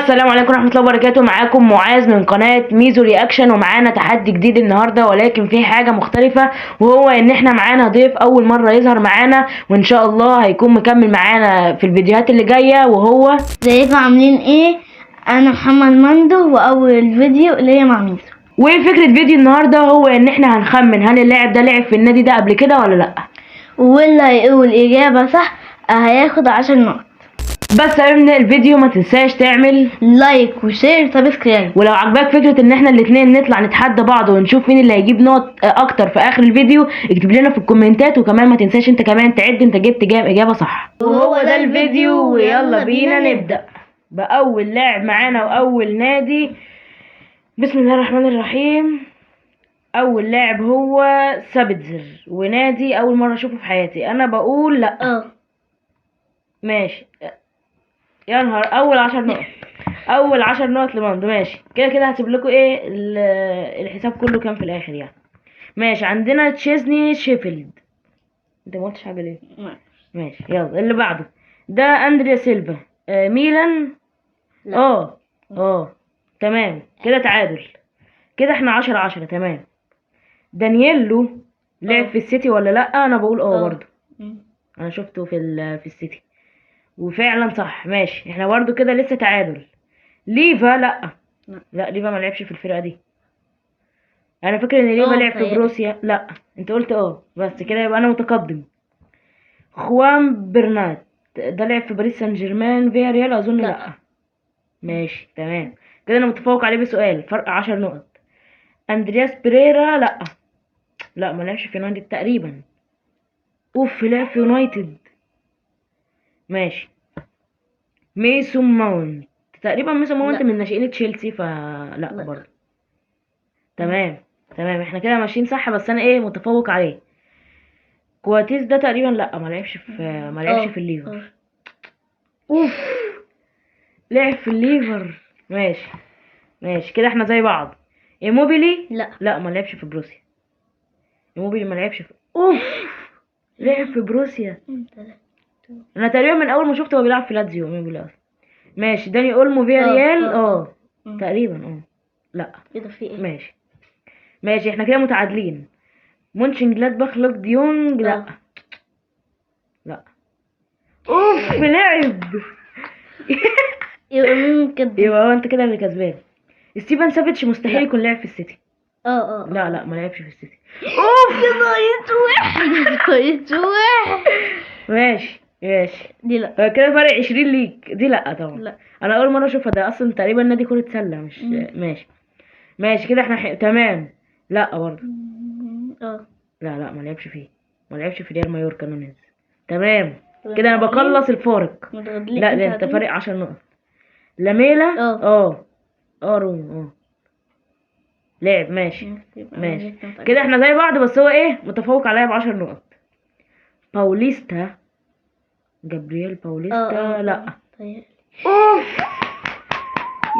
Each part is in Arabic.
السلام عليكم ورحمة الله وبركاته. معاكم معاذ من قناة ميزو رياكشن، ومعانا تحدي جديد النهاردة، ولكن في حاجة مختلفة، وهو ان احنا معانا ضيف اول مرة يظهر معانا، وان شاء الله هيكون مكمل معانا في الفيديوهات اللي جاية. وهو ازيكم عاملين ايه؟ انا محمد مندو، واول فيديو ليا مع ميزو. وفكرة فيديو النهاردة هو ان احنا هنخمن هل اللاعب ده لعب في النادي ده قبل كده ولا لا، واللي هيقول اجابة صح هياخد 10 نقط. بس قبل ما الفيديو ما تنساش تعمل لايك وشير وسبسكرايب. ولو عجبك فكرة ان احنا الاتنين نطلع نتحدى بعض ونشوف مين اللي هيجيب نقط اكتر في اخر الفيديو، اكتب لنا في الكومنتات. وكمان ما تنساش انت كمان تعد انت جبت اجابة صح. وهو ده الفيديو، ويلا بينا نبدأ باول لاعب معانا واول نادي. بسم الله الرحمن الرحيم. اول لاعب هو سابتزر، ونادي اول مرة اشوفه في حياتي. انا بقول لا. ماشي، يا نهار، اول 10 نقط. اول 10 نقط لماندو. ماشي، كده كده هسيب لكم ايه الحساب كله كام في الاخر يعني. ماشي، عندنا تشيزني شيفيلد. انت ما قلتش حاجه ليه؟ ماشي، يلا اللي بعده. ده اندريا سيلفا، ميلان. تمام، كده تعادل. كده احنا 10-10. تمام. دانييلو لعب في السيتي ولا لا؟ انا بقول برضه. انا شفته في السيتي وفعلا صح. ماشي، احنا برضه كده لسه تعادل. ليفا لا ليفا ما لعبش في الفرقه دي. انا فاكر ان ليفا لعب في بروسيا. لا انت قلت بس كده يبقى انا متقدم. خوان برنات ده لعب في باريس سان جيرمان فيا ريال اظن. لا. ماشي تمام، كده انا متفوق عليه بسؤال، فرق 10 نقط. اندرياس بيريرا لا ما لعبش في يونايتد تقريبا. لعب في يونايتد. ماشي. ميسون ماونت تقريبا. ميسون ماونت من ناشئين تشيلسي لا برضه. تمام احنا كده ماشيين صح، بس انا متفوق عليه. كواتيز ده تقريبا لا ما لعبش في الليفر. لعب في الليفر. ماشي كده احنا زي بعض. ايموبيلي لا ما لعبش في بروسيا. ايموبيلي ما لعبش في لعب في بروسيا. انا تقريبا من اول ما شفته هو بيلعب في لاتزيو ايموبيلي اصلا. ماشي، داني اولمو فيا ريال. تقريبا لا. في ايه؟ ماشي احنا كده متعادلين. مونشن جلادباخ لوك ديونج. لا. لعب. يبقى مين كده؟ يبقى هو انت كده اللي كسبان. ستيفن سافيتش مستحيل يكون لعب في السيتي. لا ما لعبش في السيتي. كويس. ماشي دي لا. كده فرق 20 ليك. دي لا طبعا. لا. انا اول مره اشوفها، ده اصلا تقريبا نادي كرة سلة مش. ماشي كده احنا تمام. لا برضه. لا ما لعبش في ريال مايوركا نونيز. تمام كده انا بخلص الفارق. لا ده انت فارق 10 نقط. لاميلا روم لعب. ماشي كده احنا زي بعض، بس هو متفوق عليا ب10 نقط. باوليستا، جابرييل باوليستا. لا.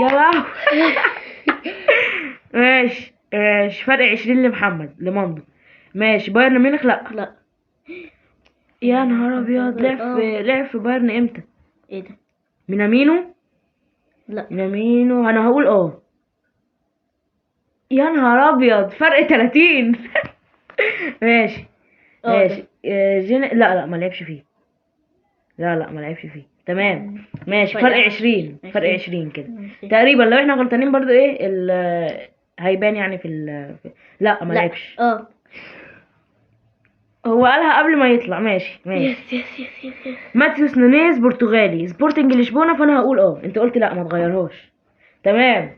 يا لهوي. ماشي فرق 20 لمحمد لمندو. ماشي، بايرن ميونخ. لا. يا نهار ابيض، لعب في بايرن امتى؟ ايه ده؟ مينامينو. لا. مينامينو انا هقول يا نهار ابيض، فرق 30. ماشي لا ما لعبش فيه. لا ما لعبش فيه. تمام ماشي، فرق 20 كده تقريبا. لو احنا غلطانين برضو هيبان يعني لا ما لعبش. هو قالها قبل ما يطلع. ماشي. يس. ماتيوس نونيز برتغالي، سبورتنج لشبونه. فانا هقول انت قلت لا ما تغيرهاش. تمام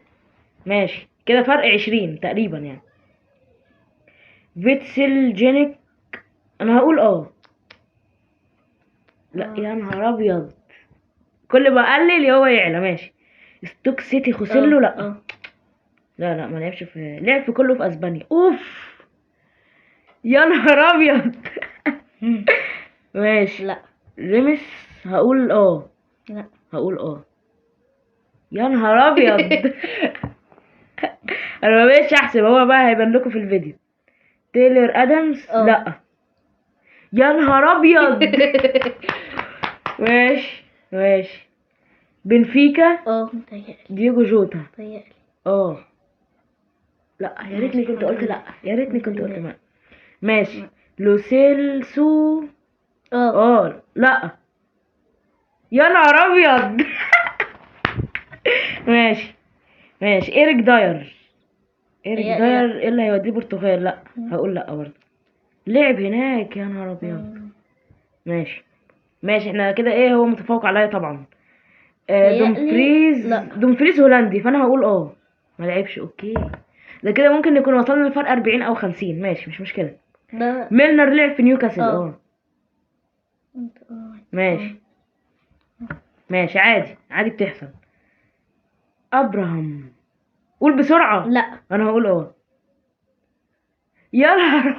ماشي كده فرق 20 تقريبا يعني. فيتسل جينيك. انا هقول لا. يا نهار ابيض، كل ما اقلل هو يعلى. ماشي. ستوك سيتي خوسيلو. لا ما لعبش لعب في كله في اسبانيا. يا نهار ابيض. ماشي. لا. ريمس. هقول لا. هقول يا نهار ابيض. انا ما بقتش احسب، هو بقى هيبان لكم في الفيديو. تايلر ادمز. لا. يا نهار ابيض. ماشي بنفيكا. متهيألي. دييجو جوتا. متهيألي. لا يا ريتني كنت قلت لا، يا ريتني كنت قلت ما. ماشي. لوسيلسو. لا يا نهار ابيض. ماشي ايريك داير. ايه اللي هيوديه البرتغال؟ لا هقول لا برضه. لعب هناك يا نهار ابيض. ماشي احنا كده ايه، هو متفوق عليا طبعا. دومفريز هولندي، فانا هقول ما لعبش. اوكي ده كده ممكن نكون وصلنا لفرق 40 او 50. ماشي مش مشكله. ميلنر لعب في نيوكاسل. ماشي عادي بتحصل. ابراهام. قول بسرعه. لا انا هقول يا نهار.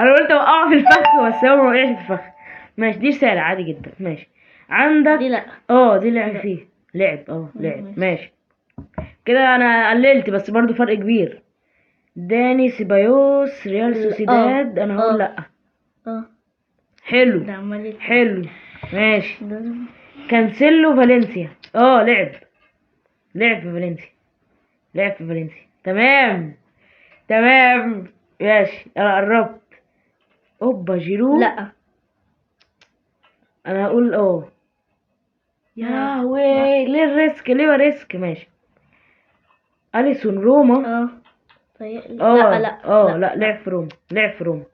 انا قلت اوقعه في الفخ بس هو ما وقعش في الفخ. ماشي دي رساله عادي جدا. ماشي عندك دي لا. دي لعب فيه. لعب. ماشي كده انا قللت بس برضو فرق كبير. داني سيبايوس ريال سوسيداد. انا هقول لا. حلو. ماشي. كانسيلو فالنسيا. لعب في فالنسيا. تمام ماشي انا قربت. جيرو. لا انا هقول يا لهوي. ليه الريسك؟ ليه ريسك؟ ماشي. اليسون روما. لا لعب في روما.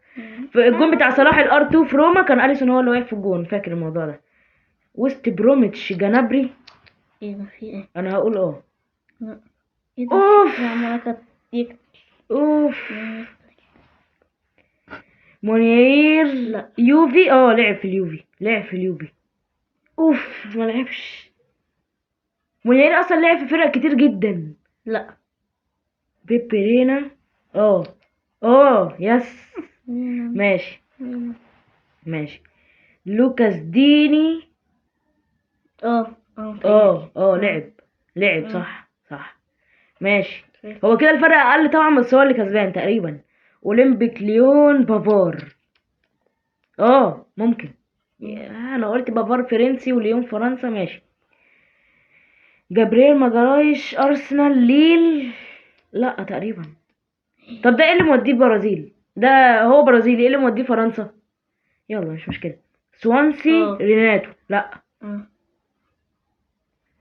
في الجون بتاع صلاح الار2 في روما كان اليسون هو اللي واقف في الجون. فاكر الموضوع ده. وست بروميتش جنابري. ايه ده في ايه؟ انا هقول لا. ايه ده؟ اوف مونيير. لا. يوفي. لعب في اليوفي. ما لعبش. مونيير اصلا لعب في فرق كتير جدا. لا. بيبرينا. يس. ماشي لوكاس ديني. لعب صح. ماشي هو كده الفرق اقل طبعا بس هو اللي كسبان تقريبا. اولمبيك ليون بافار. ممكن. انا قلت بافار فرنسي وليون فرنسا. ماشي. جابرييل ماجارايش ارسنال ليل. لا تقريبا. طب ده ايه اللي موديه برازيل؟ ده هو برازيلي، ايه اللي موديه فرنسا؟ يلا مش مشكله. سوانسي ريناتو. لا.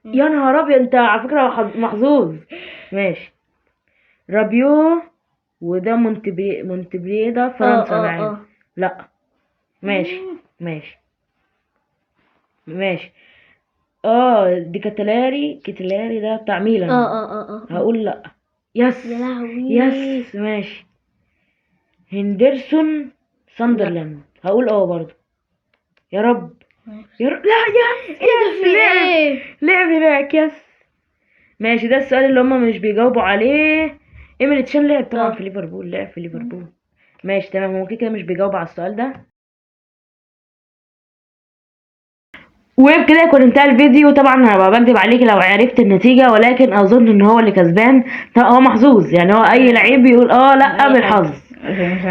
يا نهار ابيض انت على فكره محظوظ. ماشي. رابيو. وده مونتبليه ده فرنسا معانا. لا. ماشي دي كتلاري ده بتاع ميلان. هقول لا. يس. يا لهوي. يس ماشي. هندرسون ساندرلاند. هقول برضو. يا رب. لا يس لعب هناك. يس. ماشي ده السؤال اللي هما مش بيجاوبوا عليه. ايميلي تشان لعب طبعا في ليفربول. ماشي تمام. هو كده مش بيجاوب على السؤال ده. وبكده يكون انتهى الفيديو. طبعا هبقى بكدب عليك لو عرفت النتيجة، ولكن اظن ان هو اللي كسبان. هو محظوظ يعني. هو اي لعيب بيقول لا بالحظ.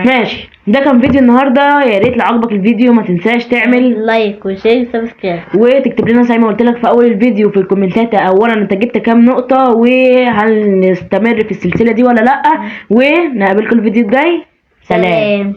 ماشي ده كان فيديو النهارده. يا ريت لو عجبك الفيديو ما تنساش تعمل لايك وشير وسبسكرايب، وتكتب لنا زي ما قلت لك في اول الفيديو في الكومنتات اولا انت جبت كام نقطة، وهل نستمر في السلسلة دي ولا لا. ونقابلكم الفيديو الجاي. سلام.